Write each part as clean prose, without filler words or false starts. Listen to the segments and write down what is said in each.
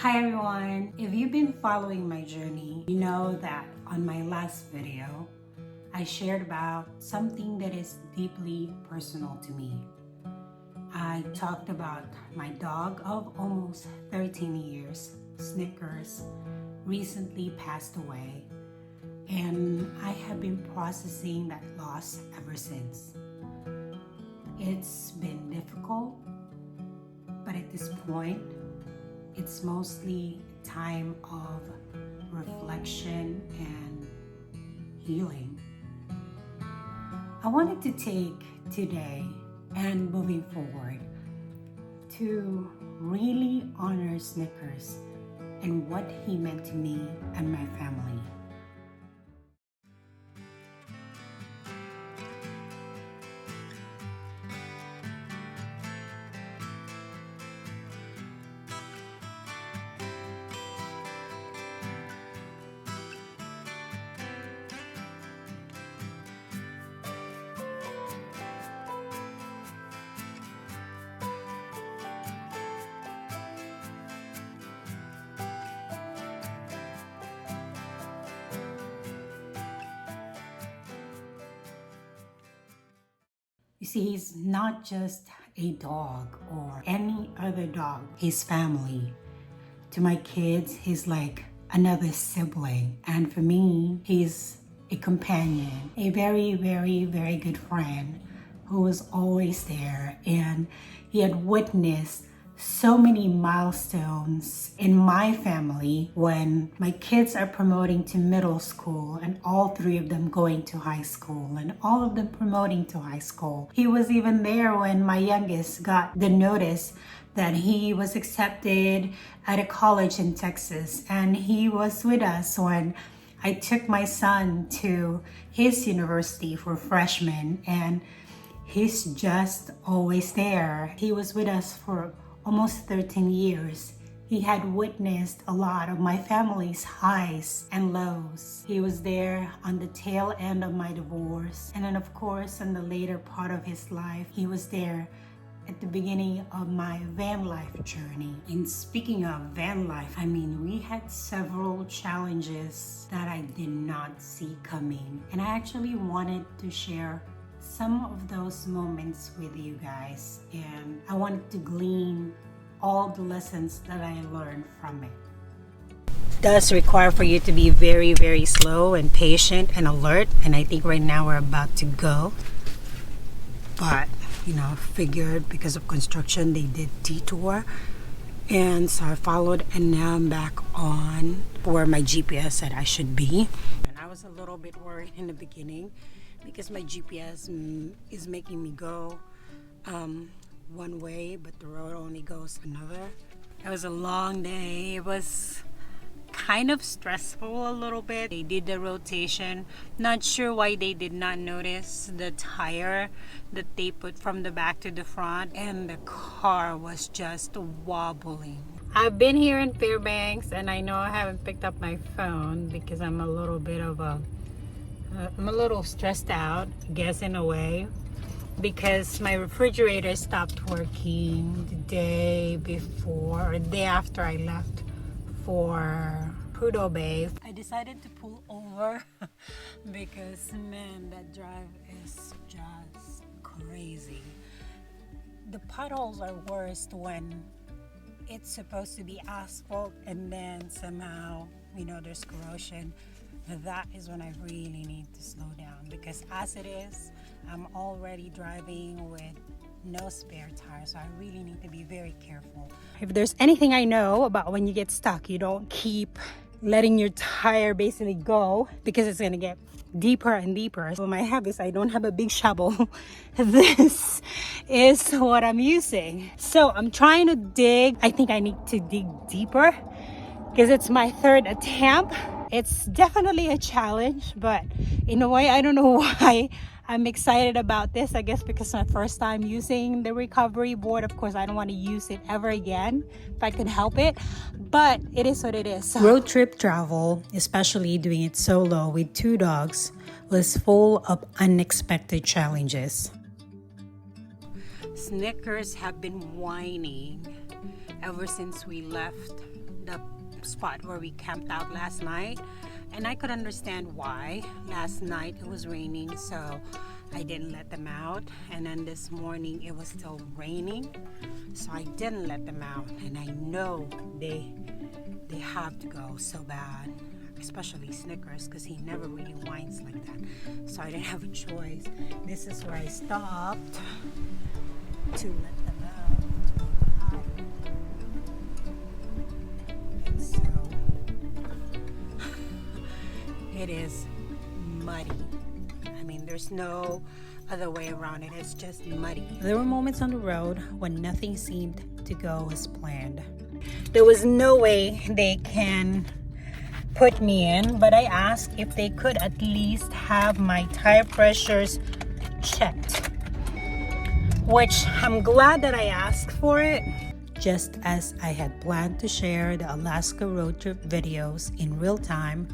Hi everyone! If you've been following my journey, you know that on my last video, I shared about something that is deeply personal to me. I talked about my dog of almost 13 years, Snickers, recently passed away, and I have been processing that loss ever since. It's been difficult, but at this point, it's mostly a time of reflection and healing. I wanted to take today and moving forward to really honor Snickers and what he meant to me and my family. You see, he's not just a dog or any other dog. He's family. To my kids, he's like another sibling. And for me, he's a companion, a very, very, very good friend who was always there. And he had witnessed so many milestones in my family when my kids are promoting to middle school and all three of them going to high school and all of them promoting to high school. He was even there when my youngest got the notice that he was accepted at a college in Texas, and he was with us when I took my son to his university for freshmen, and he's just always there. He was with us for almost 13 years. He had witnessed a lot of my family's highs and lows. He was there on the tail end of my divorce. And then of course, in the later part of his life, he was there at the beginning of my van life journey. And speaking of van life, we had several challenges that I did not see coming. And I actually wanted to share some of those moments with you guys, and I wanted to glean all the lessons that I learned from it. It does require for you to be very, very slow and patient and alert, and I think right now we're about to go. But, figured because of construction they did detour, and so I followed, and now I'm back on where my GPS said I should be. And I was a little bit worried in the beginning because my GPS is making me go one way, but the road only goes another. It was a long day. It was kind of stressful a little bit. They did the rotation. Not sure why they did not notice the tire that they put from the back to the front, and the car was just wobbling. I've been here in Fairbanks, and I know I haven't picked up my phone because I'm a little stressed out, I guess, in a way, because my refrigerator stopped working the day before, or the day after I left for Prudhoe Bay. I decided to pull over because, man, that drive is just crazy. The potholes are worst when it's supposed to be asphalt and then somehow, there's corrosion. That is when I really need to slow down, because as it is, I'm already driving with no spare tires, so I really need to be very careful. If there's anything I know about when you get stuck, you don't keep letting your tire basically go, because it's going to get deeper and deeper. So my habit is I don't have a big shovel. This is what I'm using. So I'm trying to dig. I think I need to dig deeper because it's my third attempt. It's definitely a challenge, but in a way, I don't know why I'm excited about this. I guess because it's my first time using the recovery board. Of course, I don't want to use it ever again if I can help it, but it is what it is. Road trip travel, especially doing it solo with two dogs, was full of unexpected challenges. Snickers have been whining ever since we left the spot where we camped out last night. And I could understand why. Last night it was raining, so I didn't let them out. And then this morning it was still raining, so I didn't let them out. And I know they have to go so bad, especially Snickers, because he never really whines like that. So I didn't have a choice. This is where I stopped to let them out. And so it is muddy. I mean, there's no other way around it. It's just muddy. There were moments on the road when nothing seemed to go as planned. There was no way they can put me in, but I asked if they could at least have my tire pressures checked, which I'm glad that I asked for it, just as I had planned to share the Alaska road trip videos in real time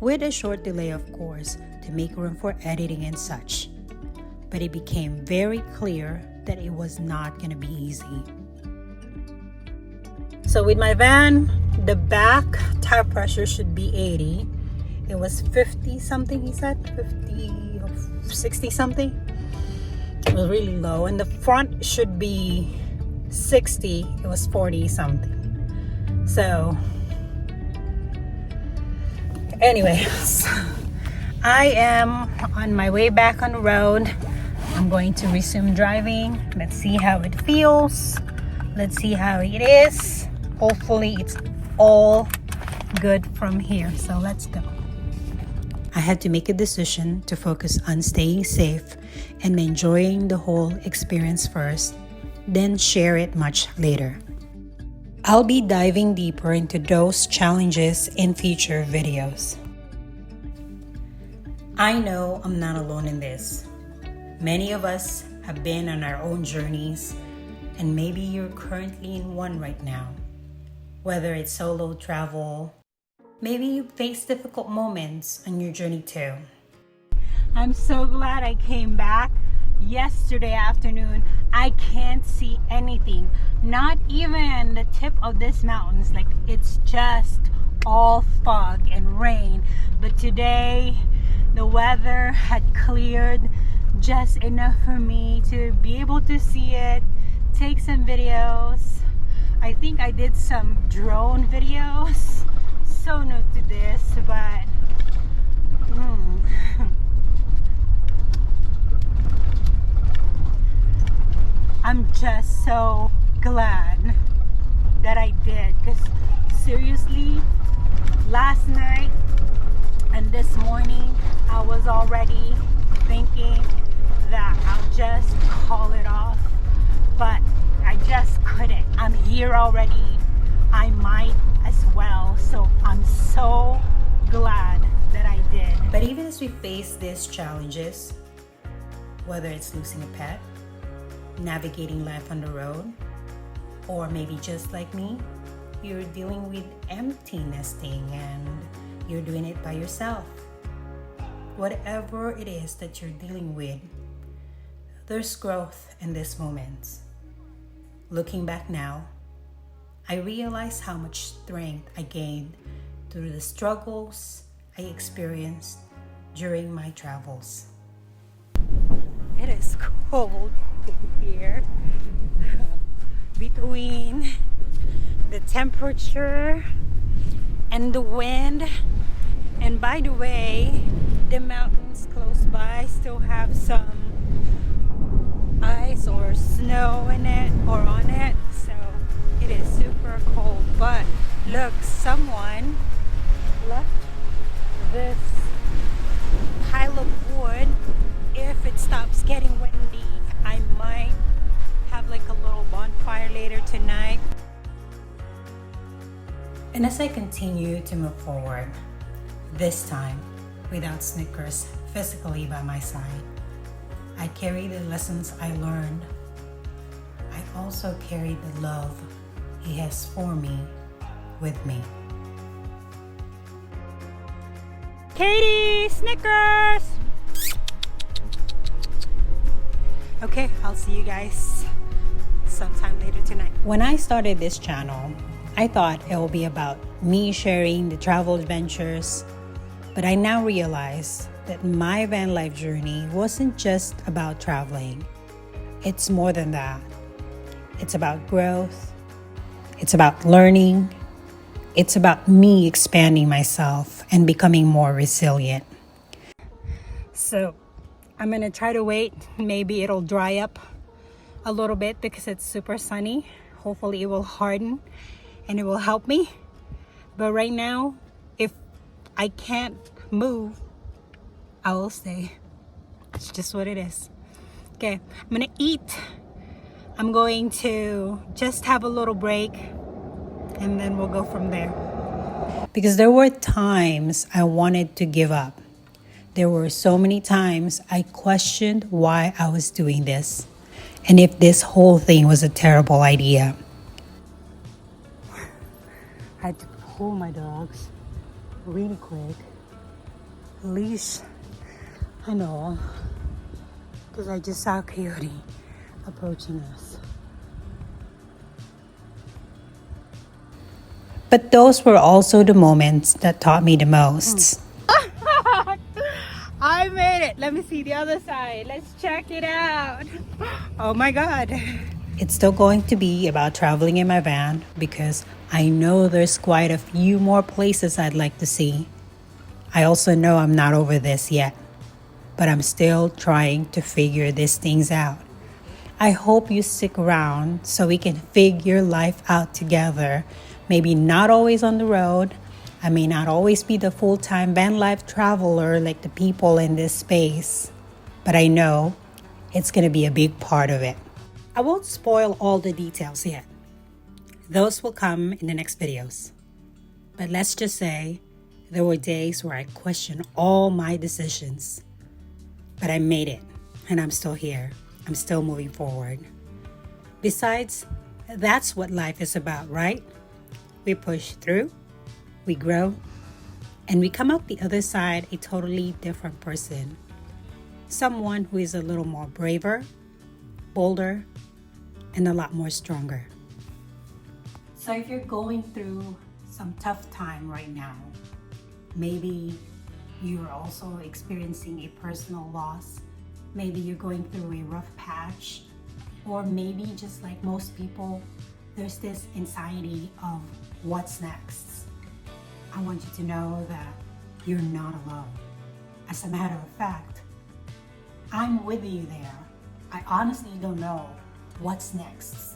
with a short delay, of course, to make room for editing and such. But it became very clear that it was not going to be easy. So with my van, the back tire pressure should be 80. It was 50 something, he said, 50 or 60 something. It was really low. And the front should be 60. It was 40 something. So anyways, I am on my way back on the road. I'm going to resume driving. Let's see how it feels. Let's see how it is. Hopefully it's all good from here. So let's go. I had to make a decision to focus on staying safe and enjoying the whole experience first, then share it much later. I'll be diving deeper into those challenges in future videos. I know I'm not alone in this. Many of us have been on our own journeys, and maybe you're currently in one right now. Whether it's solo travel, maybe you face difficult moments on your journey too. I'm so glad I came back. Yesterday afternoon, I can't see anything, not even the tip of this mountains. Like, it's just all fog and rain. But today the weather had cleared just enough for me to be able to see it, take some videos. I think I did some drone videos. So new to this, but I'm just so glad that I did, because seriously, last night and this morning I was already thinking that I'll just call it off, but I just couldn't. I'm here already. I might as well. So I'm so glad that I did. But even as we face these challenges, whether it's losing a pet, navigating life on the road, or maybe just like me, you're dealing with empty nesting and you're doing it by yourself. Whatever it is that you're dealing with, there's growth in this moment. Looking back now, I realize how much strength I gained through the struggles I experienced during my travels. It is cold in here. Between the temperature and the wind, and by the way, the mountains close by still have some ice or snow in it or on it, so it is super cold. But look, someone left this pile of wood. If it stops getting windy, I might have like a little bonfire later tonight. And as I continue to move forward, this time without Snickers physically by my side, I carry the lessons I learned. I also carry the love he has for me with me. Katie, Snickers! Okay, I'll see you guys sometime later tonight. When I started this channel, I thought it will be about me sharing the travel adventures, but I now realize that my van life journey wasn't just about traveling. It's more than that. It's about growth. It's about learning. It's about me expanding myself and becoming more resilient. So I'm gonna try to wait. Maybe it'll dry up a little bit because it's super sunny. Hopefully it will harden and it will help me. But right now, if I can't move, I will stay. It's just what it is. Okay, I'm gonna eat. I'm going to just have a little break and then we'll go from there. Because there were times I wanted to give up. There were so many times I questioned why I was doing this and if this whole thing was a terrible idea. I had to pull my dogs really quick. Leash, I know, because I just saw Coyote approaching us. But those were also the moments that taught me the most. I made it. Let me see the other side. Let's check it out. Oh my God. It's still going to be about traveling in my van because I know there's quite a few more places I'd like to see. I also know I'm not over this yet, but I'm still trying to figure these things out. I hope you stick around so we can figure life out together. Maybe not always on the road. I may not always be the full-time van life traveler like the people in this space, but I know it's going to be a big part of it. I won't spoil all the details yet. Those will come in the next videos. But let's just say there were days where I questioned all my decisions. But I made it, and I'm still here. I'm still moving forward. Besides, that's what life is about, right? We push through, we grow, and we come out the other side a totally different person. Someone who is a little more braver, bolder, and a lot more stronger. So if you're going through some tough time right now, maybe you're also experiencing a personal loss, maybe you're going through a rough patch, or maybe just like most people, there's this anxiety of what's next. I want you to know that you're not alone. As a matter of fact, I'm with you there. I honestly don't know what's next,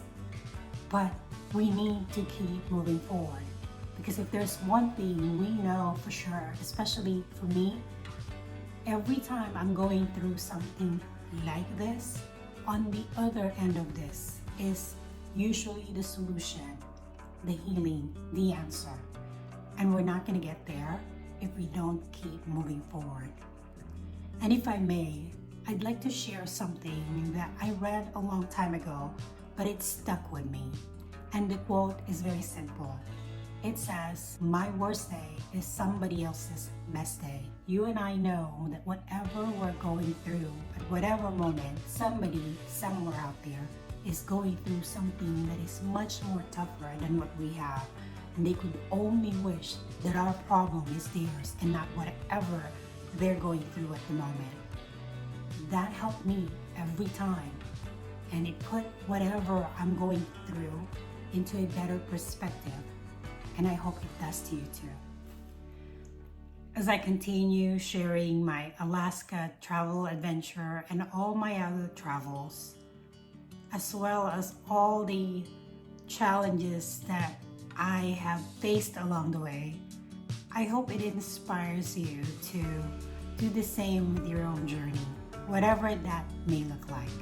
but we need to keep moving forward. Because if there's one thing we know for sure, especially for me, every time I'm going through something like this, on the other end of this is usually the solution, the healing, the answer. And we're not going to get there if we don't keep moving forward. And if I may, I'd like to share something that I read a long time ago, but it stuck with me. And the quote is very simple. It says, "My worst day is somebody else's best day." You and I know that whatever we're going through, at whatever moment, somebody somewhere out there is going through something that is much more tougher than what we have. And they could only wish that our problem is theirs and not whatever they're going through at the moment. That helped me every time. And it put whatever I'm going through into a better perspective. And I hope it does to you too. As I continue sharing my Alaska travel adventure and all my other travels, as well as all the challenges that I have faced along the way, I hope it inspires you to do the same with your own journey, whatever that may look like.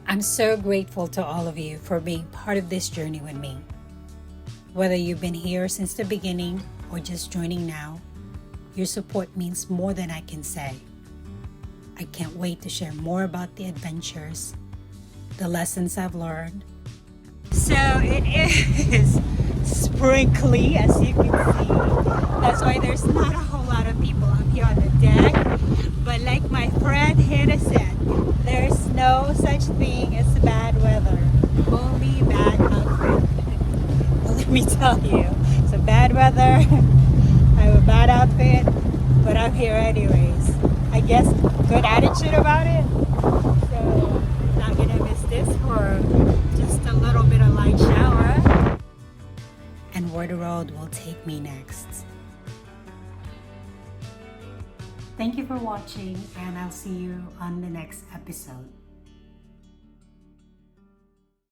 I'm so grateful to all of you for being part of this journey with me. Whether you've been here since the beginning or just joining now, your support means more than I can say. I can't wait to share more about the adventures, the lessons I've learned. So it is sprinkly, as you can see. That's why there's not a whole lot of people up here on the deck. But like my friend Hannah said, there's no such thing as bad weather. fully bad outfit. Well, let me tell you, it's a bad weather. I have a bad outfit, but I'm here anyways. I guess good attitude about it. So not gonna miss this for just a little bit of light shower. And where the road will take me next. Thank you for watching, and I'll see you on the next episode.